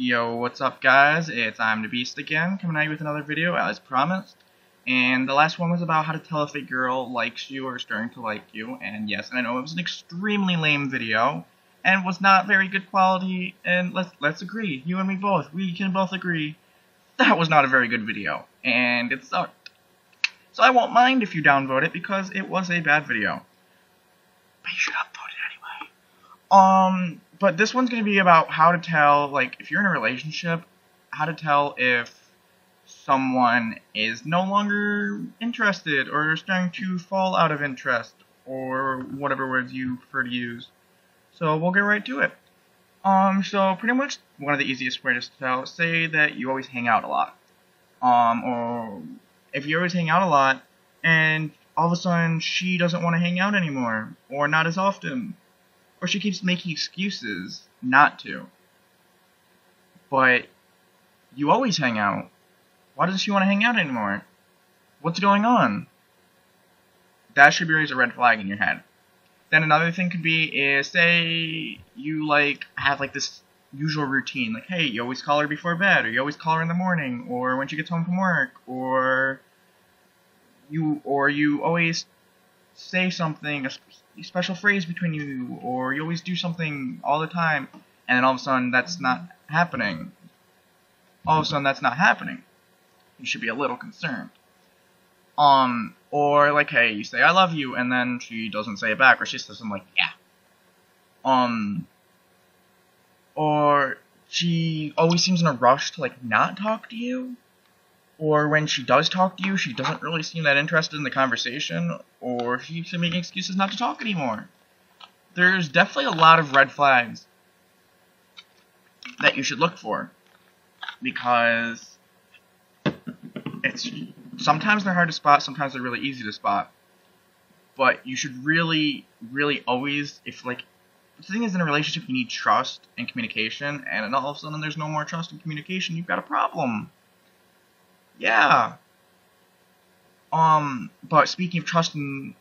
Yo, what's up guys? It's ImDa again, coming at you with another video as promised. And the last one was about how to tell if a girl likes you or is starting to like you. And yes, I know it was an extremely lame video and was not very good quality. And let's agree, you and me both, we can both agree that was not a very good video and it sucked. So I won't mind if you downvote it because it was a bad video. But you should upvote it anyway. But this one's going to be about how to tell, like, if you're in a relationship, how to tell if someone is no longer interested or starting to fall out of interest or whatever words you prefer to use. So we'll get right to it. So pretty much one of the easiest ways to tell, say that you always hang out a lot. Or if you always hang out a lot and all of a sudden she doesn't want to hang out anymore or not as often. Or she keeps making excuses not to. But you always hang out. Why doesn't she want to hang out anymore? What's going on? That should be raised a red flag in your head. Then another thing could be is, say you have this usual routine, like, hey, you always call her before bed, or you always call her in the morning, or when she gets home from work, or you always say something, a special phrase between you, or you always do something all the time, and then all of a sudden that's not happening. You should be a little concerned. Or like, hey, you say I love you, and then she doesn't say it back, or she says something like, yeah. Or she always seems in a rush to not talk to you. Or when she does talk to you, she doesn't really seem that interested in the conversation, or she keeps making excuses not to talk anymore. There's definitely a lot of red flags that you should look for, because sometimes they're hard to spot, sometimes they're really easy to spot. But you should really, really always, the thing is, in a relationship you need trust and communication, and then all of a sudden there's no more trust and communication, you've got a problem. Yeah. But speaking of trust and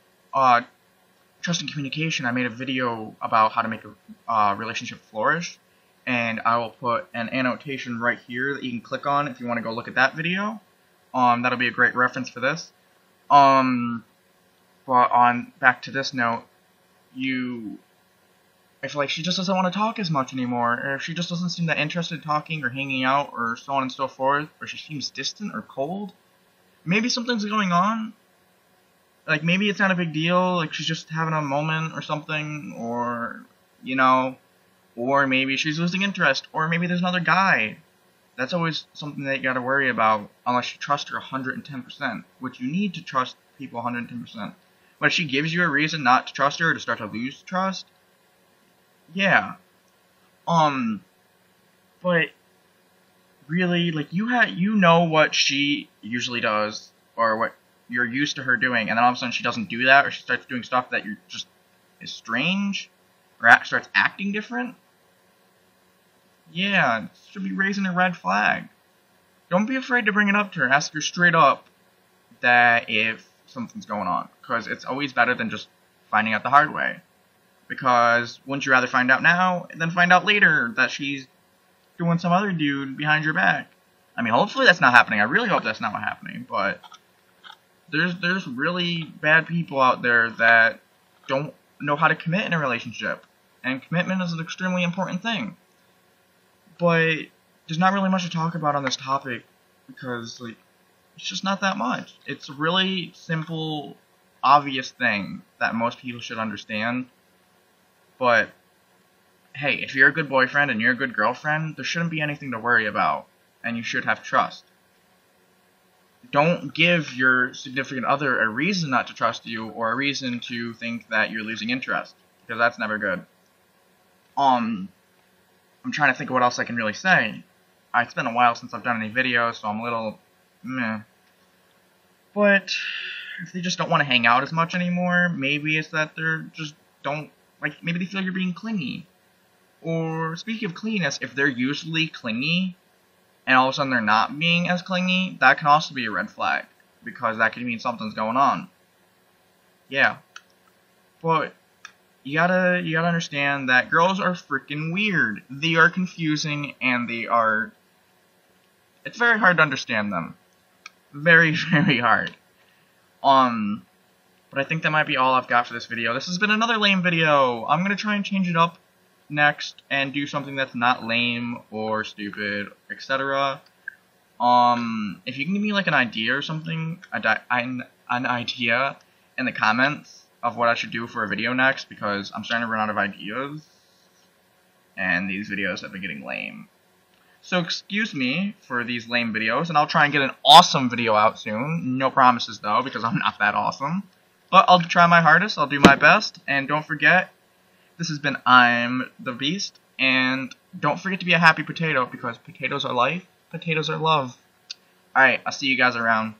communication, I made a video about how to make a relationship flourish, and I will put an annotation right here that you can click on if you want to go look at that video. That'll be a great reference for this. But back to this note, if she just doesn't want to talk as much anymore, or if she just doesn't seem that interested in talking or hanging out or so on and so forth, or she seems distant or cold, maybe something's going on. Maybe it's not a big deal, she's just having a moment or something, or, or maybe she's losing interest, or maybe there's another guy. That's always something that you gotta worry about, unless you trust her 110%, which you need to trust people 110%. But if she gives you a reason not to trust her or to start to lose trust, yeah. But really, you know what she usually does, or what you're used to her doing, and then all of a sudden she doesn't do that, or she starts doing stuff that is strange, or starts acting different. Yeah, it should be raising a red flag. Don't be afraid to bring it up to her. Ask her straight up that if something's going on, because it's always better than just finding out the hard way. Because wouldn't you rather find out now than find out later that she's doing some other dude behind your back? I mean, hopefully that's not happening. I really hope that's not what's happening. But there's really bad people out there that don't know how to commit in a relationship. And commitment is an extremely important thing. But there's not really much to talk about on this topic because, it's just not that much. It's a really simple, obvious thing that most people should understand. But, hey, if you're a good boyfriend and you're a good girlfriend, there shouldn't be anything to worry about, and you should have trust. Don't give your significant other a reason not to trust you, or a reason to think that you're losing interest, because that's never good. I'm trying to think of what else I can really say. It's been a while since I've done any videos, so I'm a little meh. But if they just don't want to hang out as much anymore, maybe it's that they're just don't, maybe they feel you're being clingy. Or, speaking of clinginess, if they're usually clingy, and all of a sudden they're not being as clingy, that can also be a red flag, because that could mean something's going on. Yeah. But you gotta understand that girls are freaking weird. They are confusing, and it's very hard to understand them. Very, very hard. But I think that might be all I've got for this video. This has been another lame video. I'm gonna try and change it up next and do something that's not lame or stupid, etc. If you can give me like an idea or something, an idea in the comments of what I should do for a video next, because I'm starting to run out of ideas, and these videos have been getting lame. So excuse me for these lame videos, and I'll try and get an awesome video out soon. No promises though, because I'm not that awesome. But I'll try my hardest, I'll do my best, and don't forget, this has been ImDa Beast, and don't forget to be a happy potato, because potatoes are life, potatoes are love. Alright, I'll see you guys around.